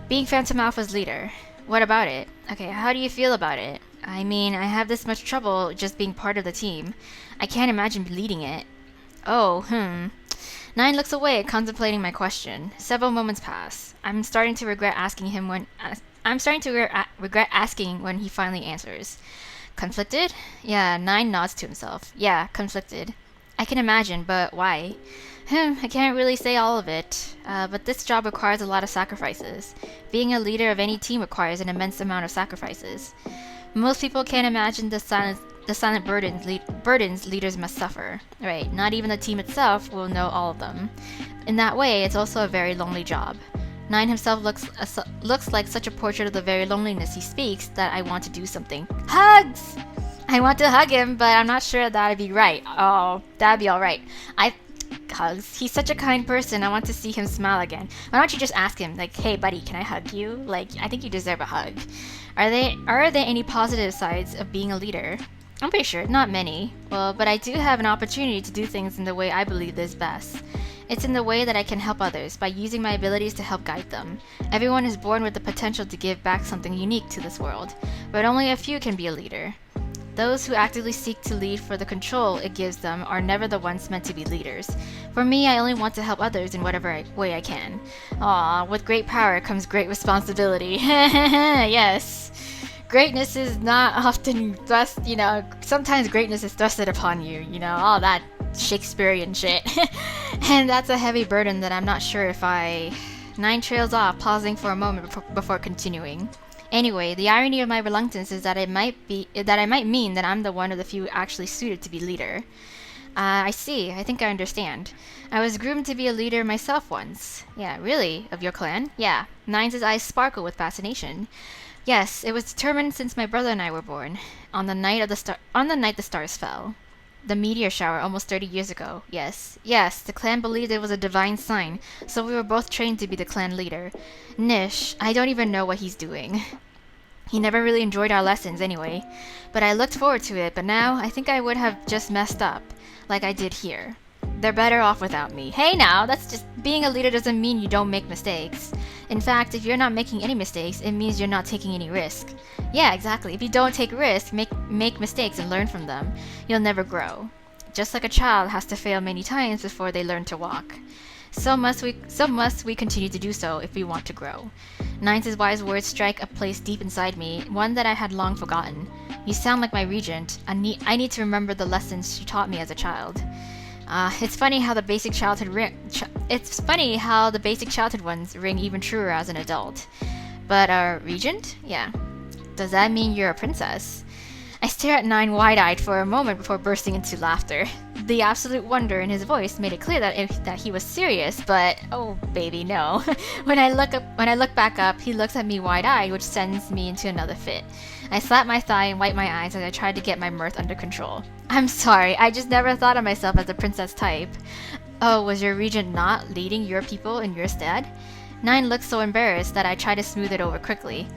Being Phantom Alpha's leader. What about it? Okay, how do you feel about it? I mean, I have this much trouble just being part of the team. I can't imagine leading it. Oh, 9 looks away, contemplating my question. Several moments pass. I'm starting to regret asking when he finally answers. Conflicted? Yeah, 9 nods to himself. Yeah, conflicted. I can imagine, but why? I can't really say all of it, but this job requires a lot of sacrifices. Being a leader of any team requires an immense amount of sacrifices. Most people can't imagine the silent burdens leaders must suffer. Right, not even the team itself will know all of them. In that way, it's also a very lonely job. 9 himself looks like such a portrait of the very loneliness he speaks that I want to do something. Hugs! I want to hug him, but I'm not sure that'd be right. Oh, that'd be alright. Hugs. He's such a kind person. I want to see him smile again. Why don't you just ask him, like, hey buddy, can I hug you? Like, I think you deserve a hug. Are there any positive sides of being a leader? I'm pretty sure, not many. Well, but I do have an opportunity to do things in the way I believe is best. It's in the way that I can help others, by using my abilities to help guide them. Everyone is born with the potential to give back something unique to this world, but only a few can be a leader. Those who actively seek to lead for the control it gives them are never the ones meant to be leaders. For me, I only want to help others in whatever way I can. Aw, with great power comes great responsibility. Yes. Greatness is not often thrust, sometimes greatness is thrusted upon you, all that Shakespearean shit. And that's a heavy burden that I'm not sure if 9 trails off, pausing for a moment before continuing. Anyway, the irony of my reluctance is that I might mean that I'm the one of the few actually suited to be leader. I see. I think I understand. I was groomed to be a leader myself once. Yeah, really? Of your clan? Yeah. 9's eyes sparkle with fascination. Yes, it was determined since my brother and I were born. On the night the stars fell. The meteor shower almost 30 years ago. Yes, the clan believed it was a divine sign, so we were both trained to be the clan leader. Nish, I don't even know what he's doing. He never really enjoyed our lessons anyway. But I looked forward to it, but now I think I would have just messed up, like I did here. They're better off without me. Hey now, that's just being a leader doesn't mean you don't make mistakes. In fact, if you're not making any mistakes, it means you're not taking any risk. Yeah, exactly. If you don't take risks, make mistakes and learn from them, you'll never grow. Just like a child has to fail many times before they learn to walk. So must we continue to do so if we want to grow. 9's wise words strike a place deep inside me, one that I had long forgotten. You sound like my regent. I need to remember the lessons she taught me as a child. It's funny how the basic childhood ones ring even truer as an adult. But regent? Yeah. Does that mean you're a princess? I stare at 9 wide-eyed for a moment before bursting into laughter. The absolute wonder in his voice made it clear that he was serious, but oh baby, no. When I look back up, he looks at me wide-eyed, which sends me into another fit. I slap my thigh and wipe my eyes as I try to get my mirth under control. I'm sorry, I just never thought of myself as a princess type. Oh, was your regent not leading your people in your stead? 9 looked so embarrassed that I tried to smooth it over quickly.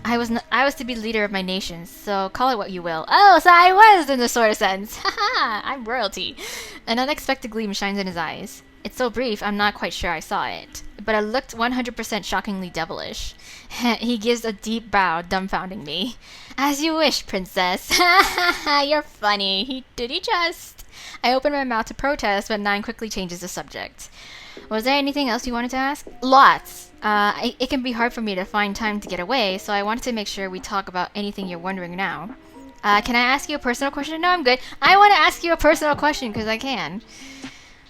I was to be leader of my nation, so call it what you will. Oh, so I was in the sort of sense. Haha, I'm royalty. An unexpected gleam shines in his eyes. It's so brief, I'm not quite sure I saw it. But it looked 100% shockingly devilish. He gives a deep bow, dumbfounding me. As you wish, princess. You're funny. Did he just? I opened my mouth to protest, but 9 quickly changes the subject. Was there anything else you wanted to ask? Lots. It can be hard for me to find time to get away, so I wanted to make sure we talk about anything you're wondering now. Can I ask you a personal question? No, I'm good. I want to ask you a personal question, because I can.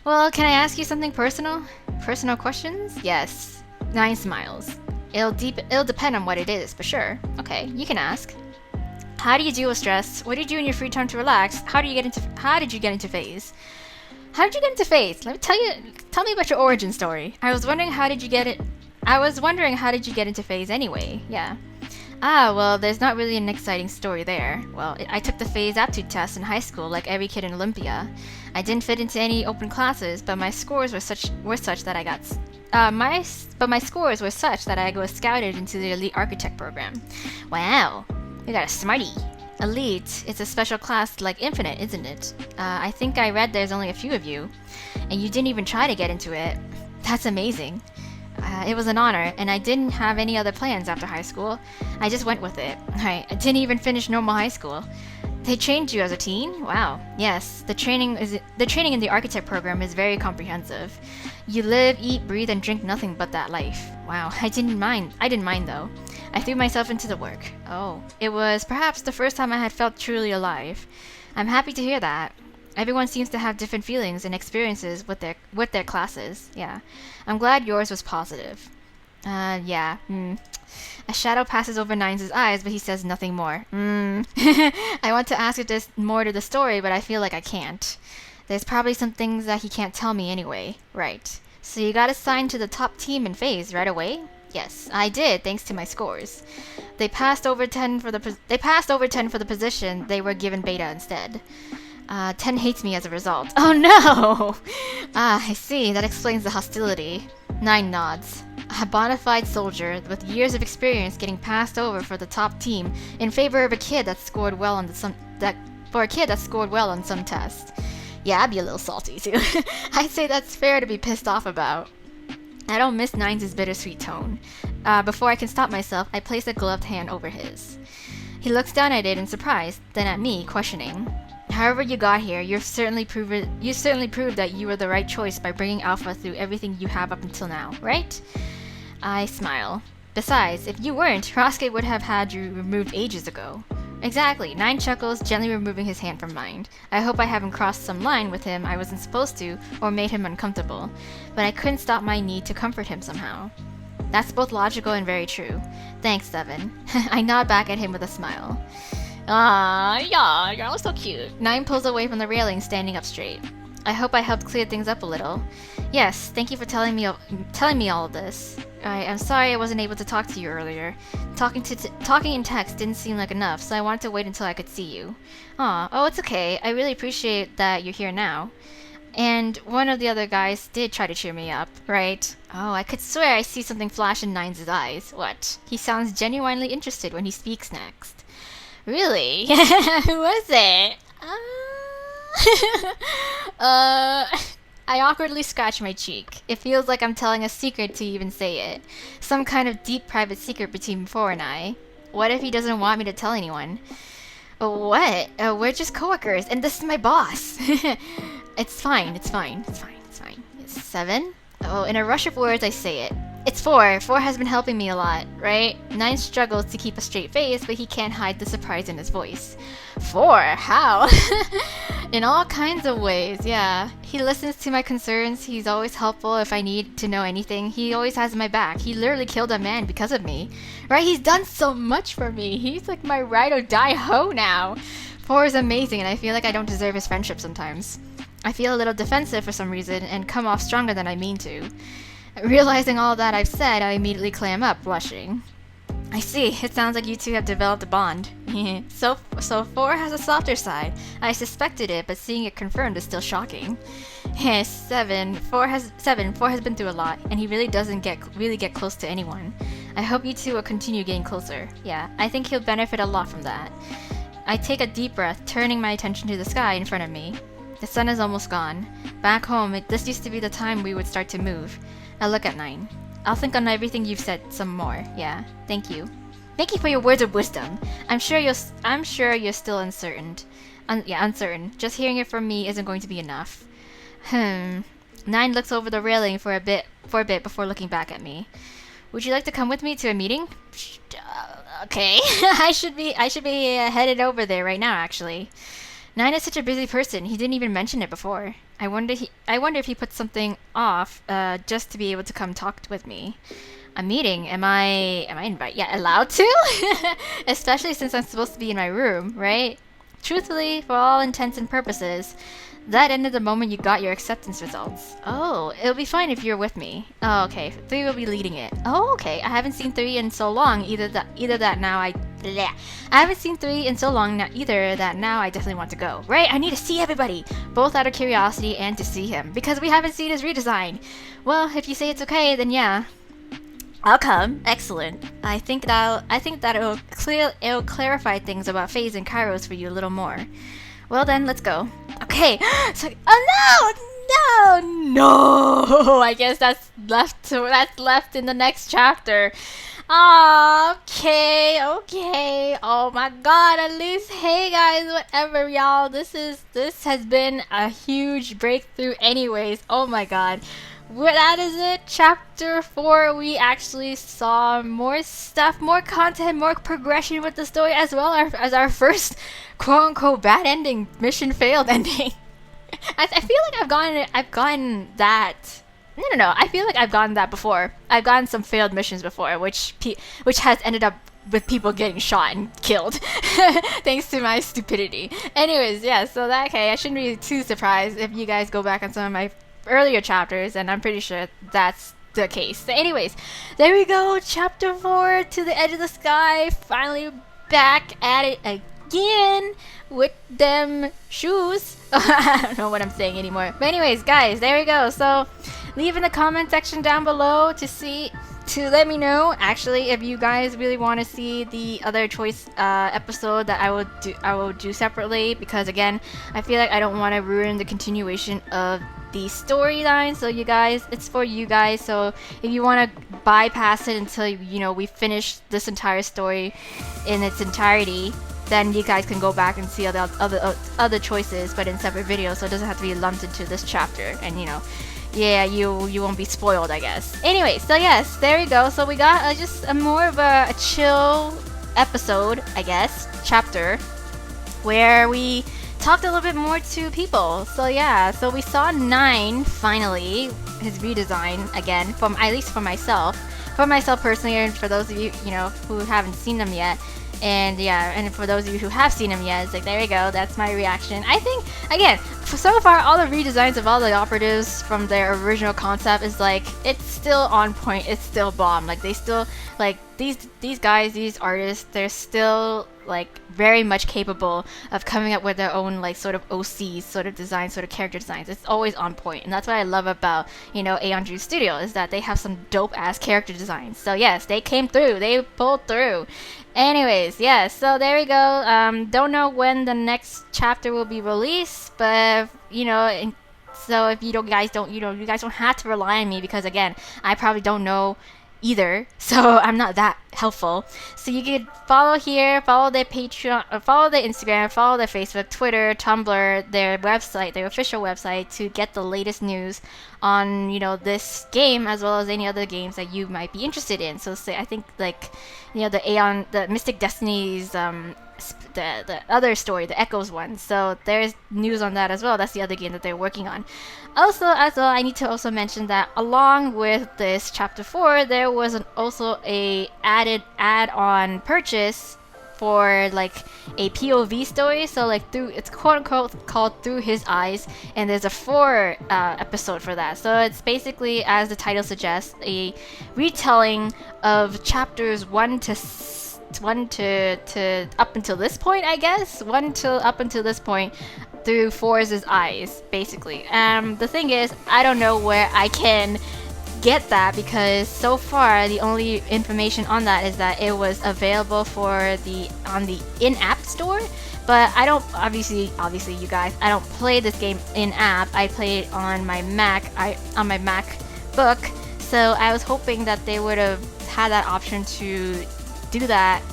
Well, can I ask you something personal? Personal questions? Yes. 9 smiles. It'll depend on what it is, but sure. Okay, you can ask. How do you deal with stress? What do you do in your free time to relax? How did you get into phase? How did you get into phase? Tell me about your origin story. I was wondering how did you get into phase anyway? Yeah. Well, there's not really an exciting story there. Well, I took the phase aptitude test in high school like every kid in Olympia. I didn't fit into any open classes, but my scores were such that I was scouted into the elite architect program. Wow. You got a smarty. Elite, it's a special class like Infinite, isn't it? I think I read there's only a few of you, and you didn't even try to get into it. That's amazing. It was an honor, and I didn't have any other plans after high school. I just went with it. I didn't even finish normal high school. They trained you as a teen? Wow. Yes, the training in the architect program is very comprehensive. You live, eat, breathe, and drink nothing but that life. Wow, I didn't mind though. I threw myself into the work. Oh, it was perhaps the first time I had felt truly alive. I'm happy to hear that. Everyone seems to have different feelings and experiences with their classes. Yeah. I'm glad yours was positive. Yeah. A shadow passes over Nines' eyes, but he says nothing more. I want to ask if there's more to the story, but I feel like I can't. There's probably some things that he can't tell me anyway. Right. So you got assigned to the top team in phase right away? Yes, I did, thanks to my scores. They passed over 10 for the position. They were given beta instead. 10 hates me as a result. Oh no! I see. That explains the hostility. 9 nods. A bona fide soldier with years of experience getting passed over for the top team in favor of a kid that scored well on some test. Yeah, I'd be a little salty too. I'd say that's fair to be pissed off about. I don't miss Nines' bittersweet tone. Before I can stop myself, I place a gloved hand over his. He looks down at it in surprise, then at me, questioning. However you got here, you certainly proved that you were the right choice by bringing Alpha through everything you have up until now, right? I smile. Besides, if you weren't, Rosuke would have had you removed ages ago. Exactly. 9 chuckles, gently removing his hand from mine. I hope I haven't crossed some line with him I wasn't supposed to, or made him uncomfortable, but I couldn't stop my need to comfort him somehow. That's both logical and very true. Thanks, 7. I nod back at him with a smile. Yeah, you're all so cute. 9 pulls away from the railing, standing up straight. I hope I helped clear things up a little. Yes, thank you for telling me all of this. I'm sorry I wasn't able to talk to you earlier. Talking in text didn't seem like enough, so I wanted to wait until I could see you. Oh, it's okay. I really appreciate that you're here now. And one of the other guys did try to cheer me up, right? Oh, I could swear I see something flash in Nines' eyes. What? He sounds genuinely interested when he speaks next. Really? Who was it? I awkwardly scratch my cheek. It feels like I'm telling a secret to even say it. Some kind of deep private secret between 4 and I. What if he doesn't want me to tell anyone? What? We're just coworkers, and this is my boss. It's fine. 7? Oh, in a rush of words, I say it. It's 4. 4 has been helping me a lot, right? 9 struggles to keep a straight face, but he can't hide the surprise in his voice. 4? How? In all kinds of ways, yeah. He listens to my concerns. He's always helpful if I need to know anything. He always has my back. He literally killed a man because of me. Right? He's done so much for me. He's like my ride or die hoe now. 4 is amazing, and I feel like I don't deserve his friendship sometimes. I feel a little defensive for some reason and come off stronger than I mean to. Realizing all that I've said, I immediately clam up, blushing. I see. It sounds like you two have developed a bond. So 4 has a softer side. I suspected it, but seeing it confirmed is still shocking. 7. 4 has been through a lot, and he really doesn't get close to anyone. I hope you two will continue getting closer. Yeah, I think he'll benefit a lot from that. I take a deep breath, turning my attention to the sky in front of me. The sun is almost gone. Back home, this used to be the time we would start to move. I look at 9. I'll think on everything you've said some more. Yeah, thank you. Thank you for your words of wisdom. I'm sure you're still uncertain. Uncertain. Just hearing it from me isn't going to be enough. 9 looks over the railing for a bit before looking back at me. Would you like to come with me to a meeting? Okay. I should be headed over there right now, actually. 9 is such a busy person. He didn't even mention it before. I wonder if he put something off just to be able to come talk with me. A meeting? Am I invited? Yeah, allowed to? Especially since I'm supposed to be in my room, right? Truthfully, for all intents and purposes, that ended the moment you got your acceptance results. Oh, it'll be fine if you're with me. Oh, okay. 3 will be leading it. Oh, okay. I haven't seen 3 in so long. I haven't seen 3 in so long either that now I definitely want to go. Right? I need to see everybody, both out of curiosity and to see him, because we haven't seen his redesign. Well, if you say it's okay, then yeah. I'll come. Excellent. I think that it'll clarify things about phase and kairos for you a little more. Well then, let's go. Okay. So, oh no! I guess that's left in the next chapter. Okay. Oh my god, at least, hey guys, whatever, y'all. This has been a huge breakthrough anyways. Oh my god. Well, that is it. Chapter 4, we actually saw more stuff, more content, more progression with the story, as well as our first quote-unquote bad ending, mission failed ending. I feel like I've gotten that. No. I feel like I've gotten that before. I've gotten some failed missions before, which has ended up with people getting shot and killed, thanks to my stupidity. Anyways, yeah. So I shouldn't be too surprised if you guys go back on some of my earlier chapters, and I'm pretty sure that's the case. So anyways, there we go. Chapter 4, To the Edge of the Sky. Finally back at it again with them shoes. I don't know what I'm saying anymore. But anyways, guys, there we go. So leave in the comment section down below to let me know actually if you guys really want to see the other choice episode that I will do separately, because again, I feel like I don't want to ruin the continuation of the storyline. So you guys, it's for you guys. So if you want to bypass it until we finish this entire story in its entirety, then you guys can go back and see other choices, but in separate videos, so it doesn't have to be lumped into this chapter. And yeah, you won't be spoiled, I guess. Anyway, so yes, there we go. So we got just a more of a chill episode, I guess, chapter, where we talked a little bit more to people. So yeah, so we saw 9 finally, his redesign again, at least for myself personally, and for those of you who haven't seen them yet. And yeah, and for those of you who have seen them yet, it's like, there we go, that's my reaction. I think, again, for so far, all the redesigns of all the operatives from their original concept is like, it's still on point, it's still bomb. Like, they still, like, these guys, these artists, they're still, like, very much capable of coming up with their own, like, sort of OCs, sort of designs, sort of character designs. It's always on point, and that's what I love about, Aeon Dream Studio, is that they have some dope-ass character designs. So yes, they came through, they pulled through. Anyways, yeah, so there we go. Don't know when the next chapter will be released, but so if you guys don't have to rely on me, because again, I probably don't know either, so I'm not that helpful. So you can follow here, follow their Patreon, follow their Instagram, follow their Facebook, Twitter, Tumblr, their website, their official website, to get the latest news on this game, as well as any other games that you might be interested in. So say, I think, like, the Mystic Destinies, the other story, the Echoes one. So there's news on that as well. That's the other game that they're working on. Also, as well, I need to also mention that along with this chapter 4, there was also a add-on purchase for like a POV story. So like it's quote unquote called Through His Eyes, and there's a 4 episode for that. So it's basically, as the title suggests, a retelling of chapters 1 to up until this point, I guess. 1 till up until this point, through Forza's eyes, basically. The thing is, I don't know where I can get that, because so far the only information on that is that it was available on the in-app store. But I don't, obviously you guys, I don't play this game in-app. I play it on my Mac, on my MacBook. So I was hoping that they would have had that option to do that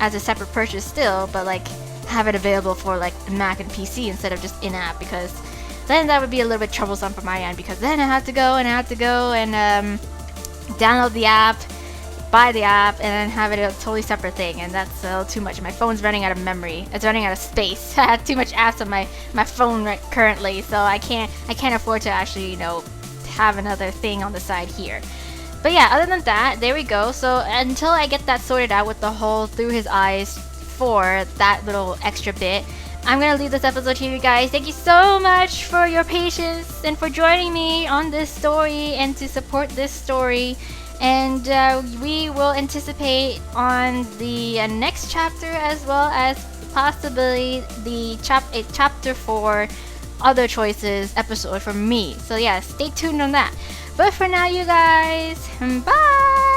as a separate purchase still, but like have it available for like Mac and PC instead of just in-app, because then that would be a little bit troublesome for my end, because then I have to go and download the app, buy the app, and then have it a totally separate thing, and that's a little too much. My phone's running out of memory. It's running out of space. I have too much apps on my phone currently, so I can't afford to actually have another thing on the side here. But yeah, other than that, there we go. So until I get that sorted out with the whole Through His Eyes for that little extra bit, I'm gonna leave this episode here, you guys. Thank you so much for your patience and for joining me on this story and to support this story. And we will anticipate on the next chapter, as well as possibly the chapter 4 Other Choices episode from me. So yeah, stay tuned on that. But for now, you guys, bye!